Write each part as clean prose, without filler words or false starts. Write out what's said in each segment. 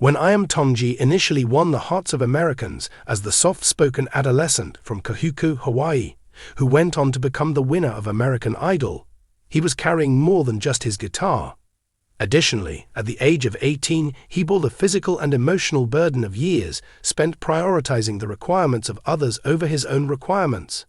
When Iam Tongi initially won the hearts of Americans as the soft-spoken adolescent from Kahuku, Hawaii, who went on to become the winner of American Idol, he was carrying more than just his guitar. Additionally, at the age of 18, he bore the physical and emotional burden of years spent prioritizing the requirements of others over his own requirements.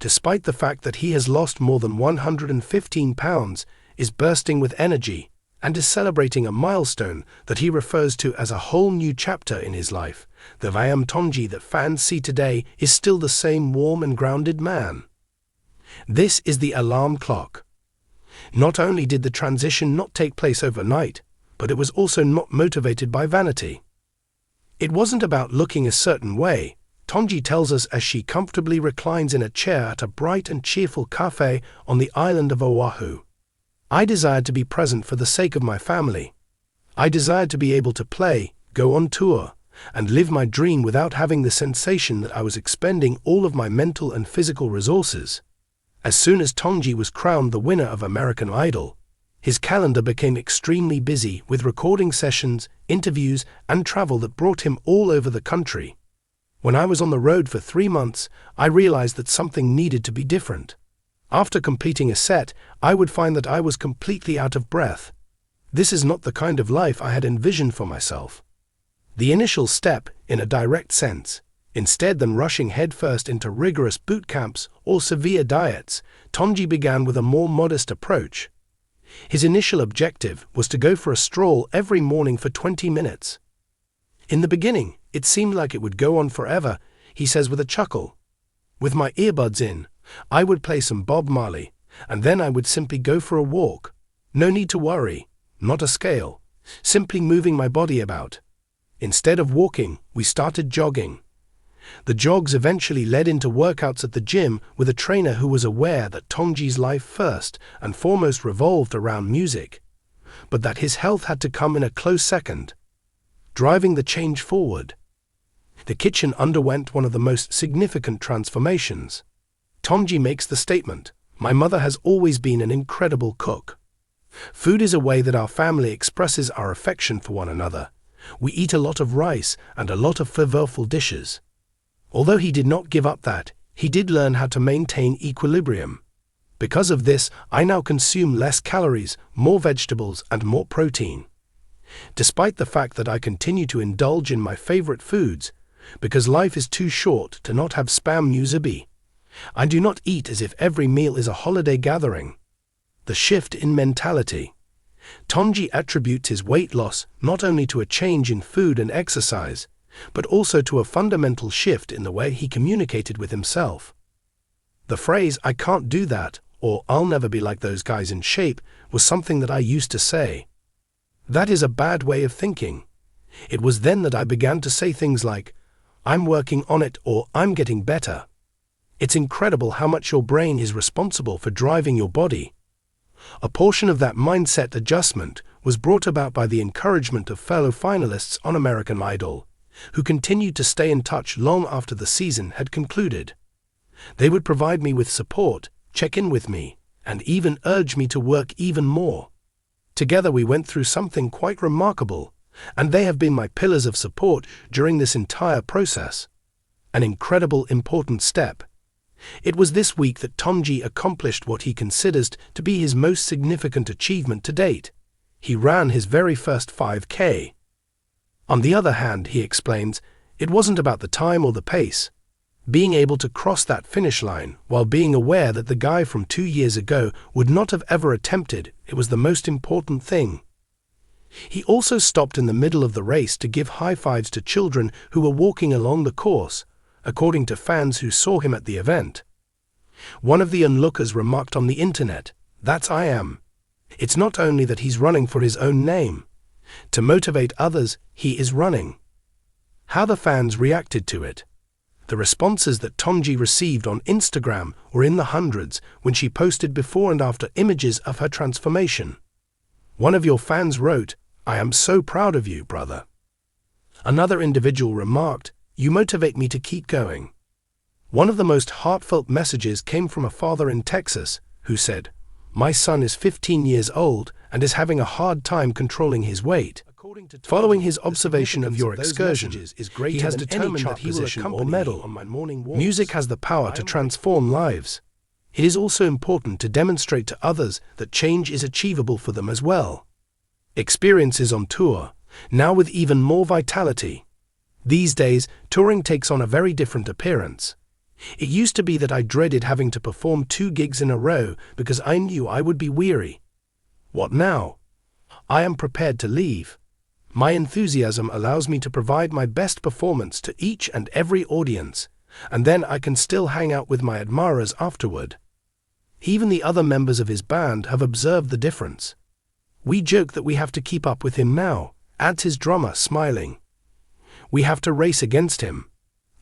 Despite the fact that he has lost more than 115 pounds, is bursting with energy, and is celebrating a milestone that he refers to as a whole new chapter in his life, the Iam Tongi that fans see today is still the same warm and grounded man. This is the alarm clock. Not only did the transition not take place overnight, but it was also not motivated by vanity. It wasn't about looking a certain way, Tongi tells us as she comfortably reclines in a chair at a bright and cheerful cafe on the island of Oahu. I desired to be present for the sake of my family. I desired to be able to play, go on tour, and live my dream without having the sensation that I was expending all of my mental and physical resources. As soon as Tongi was crowned the winner of American Idol, his calendar became extremely busy with recording sessions, interviews, and travel that brought him all over the country. When I was on the road for 3 months, I realized that something needed to be different. After completing a set, I would find that I was completely out of breath. This is not the kind of life I had envisioned for myself. The initial step, in a direct sense, instead than rushing headfirst into rigorous boot camps or severe diets, Tongi began with a more modest approach. His initial objective was to go for a stroll every morning for 20 minutes. In the beginning, it seemed like it would go on forever, he says with a chuckle. With my earbuds in, I would play some Bob Marley, and then I would simply go for a walk. No need to worry, not a scale, simply moving my body about. Instead of walking, we started jogging. The jogs eventually led into workouts at the gym with a trainer who was aware that Tongi's life first and foremost revolved around music, but that his health had to come in a close second. Driving the change forward. The kitchen underwent one of the most significant transformations. Tongi makes the statement, "My mother has always been an incredible cook. Food is a way that our family expresses our affection for one another. We eat a lot of rice and a lot of flavorful dishes." Although he did not give up that, he did learn how to maintain equilibrium. Because of this, I now consume less calories, more vegetables, and more protein. Despite the fact that I continue to indulge in my favorite foods, because life is too short to not have spam musubi, I do not eat as if every meal is a holiday gathering. The shift in mentality. Tongi attributes his weight loss not only to a change in food and exercise, but also to a fundamental shift in the way he communicated with himself. The phrase, "I can't do that," or "I'll never be like those guys in shape," was something that I used to say. That is a bad way of thinking. It was then that I began to say things like, "I'm working on it," or "I'm getting better." It's incredible how much your brain is responsible for driving your body. A portion of that mindset adjustment was brought about by the encouragement of fellow finalists on American Idol, who continued to stay in touch long after the season had concluded. They would provide me with support, check in with me, and even urge me to work even more. Together we went through something quite remarkable, and they have been my pillars of support during this entire process. An incredible, important step. It was this week that Tongi accomplished what he considers to be his most significant achievement to date. He ran his very first 5K. On the other hand, he explains, it wasn't about the time or the pace. Being able to cross that finish line while being aware that the guy from 2 years ago would not have ever attempted it was the most important thing. He also stopped in the middle of the race to give high fives to children who were walking along the course, according to fans who saw him at the event. One of the onlookers remarked on the internet, "That's Iam. It's not only that he's running for his own name. To motivate others, he is running." How the fans reacted to it. The responses that Tongi received on Instagram were in the hundreds when she posted before and after images of her transformation. One of your fans wrote, "I am so proud of you, brother." Another individual remarked, "You motivate me to keep going." One of the most heartfelt messages came from a father in Texas who said, "My son is 15 years old and is having a hard time controlling his weight." Following his observation of your excursion, he has determined that he will accompany medal on my morning walks. Music has the power to transform lives. It is also important to demonstrate to others that change is achievable for them as well. Experiences on tour, now with even more vitality. These days, touring takes on a very different appearance. It used to be that I dreaded having to perform 2 gigs in a row because I knew I would be weary. What now? I am prepared to leave. My enthusiasm allows me to provide my best performance to each and every audience, and then I can still hang out with my admirers afterward. Even the other members of his band have observed the difference. We joke that we have to keep up with him now, adds his drummer, smiling. We have to race against him.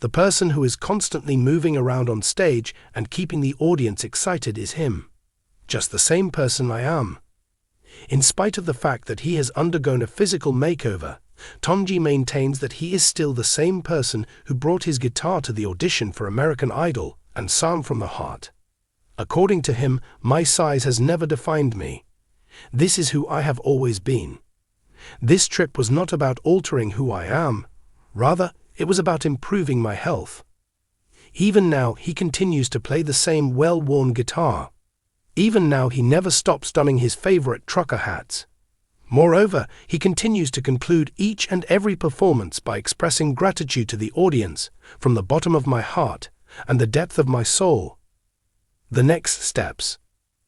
The person who is constantly moving around on stage and keeping the audience excited is him. Just the same person I am. In spite of the fact that he has undergone a physical makeover, Tongi maintains that he is still the same person who brought his guitar to the audition for American Idol and sang from the heart. According to him, my size has never defined me. This is who I have always been. This trip was not about altering who I am. Rather, it was about improving my health. Even now, he continues to play the same well-worn guitar. Even now, he never stops donning his favorite trucker hats. Moreover, he continues to conclude each and every performance by expressing gratitude to the audience from the bottom of my heart and the depth of my soul. The next steps.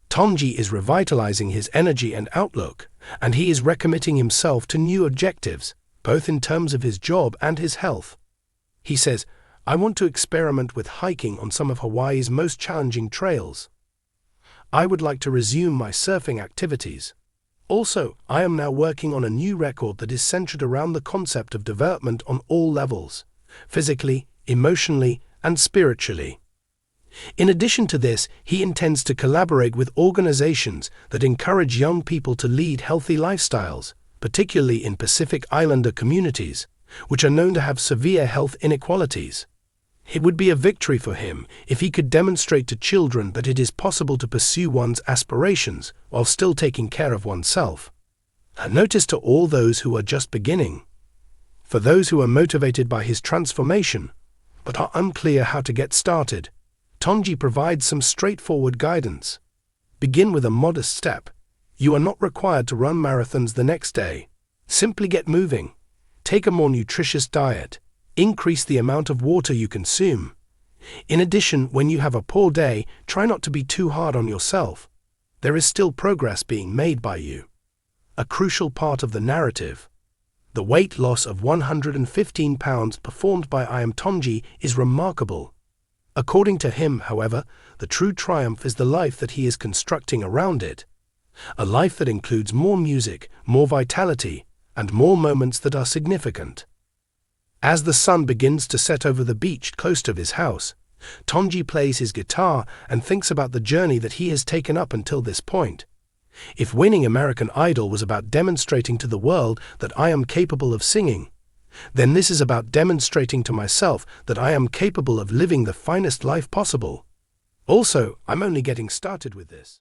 Tongi is revitalizing his energy and outlook, and he is recommitting himself to new objectives, both in terms of his job and his health. He says, I want to experiment with hiking on some of Hawaii's most challenging trails. I would like to resume my surfing activities. Also, I am now working on a new record that is centered around the concept of development on all levels, physically, emotionally, and spiritually. In addition to this, he intends to collaborate with organizations that encourage young people to lead healthy lifestyles, particularly in Pacific Islander communities, which are known to have severe health inequalities. It would be a victory for him if he could demonstrate to children that it is possible to pursue one's aspirations while still taking care of oneself. A notice to all those who are just beginning. For those who are motivated by his transformation, but are unclear how to get started, Tongi provides some straightforward guidance. Begin with a modest step. You are not required to run marathons the next day. Simply get moving. Take a more nutritious diet. Increase the amount of water you consume. In addition, when you have a poor day, try not to be too hard on yourself. There is still progress being made by you. A crucial part of the narrative. The weight loss of 115 pounds performed by Iam Tongi is remarkable. According to him, however, the true triumph is the life that he is constructing around it. A life that includes more music, more vitality, and more moments that are significant. As the sun begins to set over the beach close to his house, Tongi plays his guitar and thinks about the journey that he has taken up until this point. If winning American Idol was about demonstrating to the world that I am capable of singing, then this is about demonstrating to myself that I am capable of living the finest life possible. Also, I'm only getting started with this.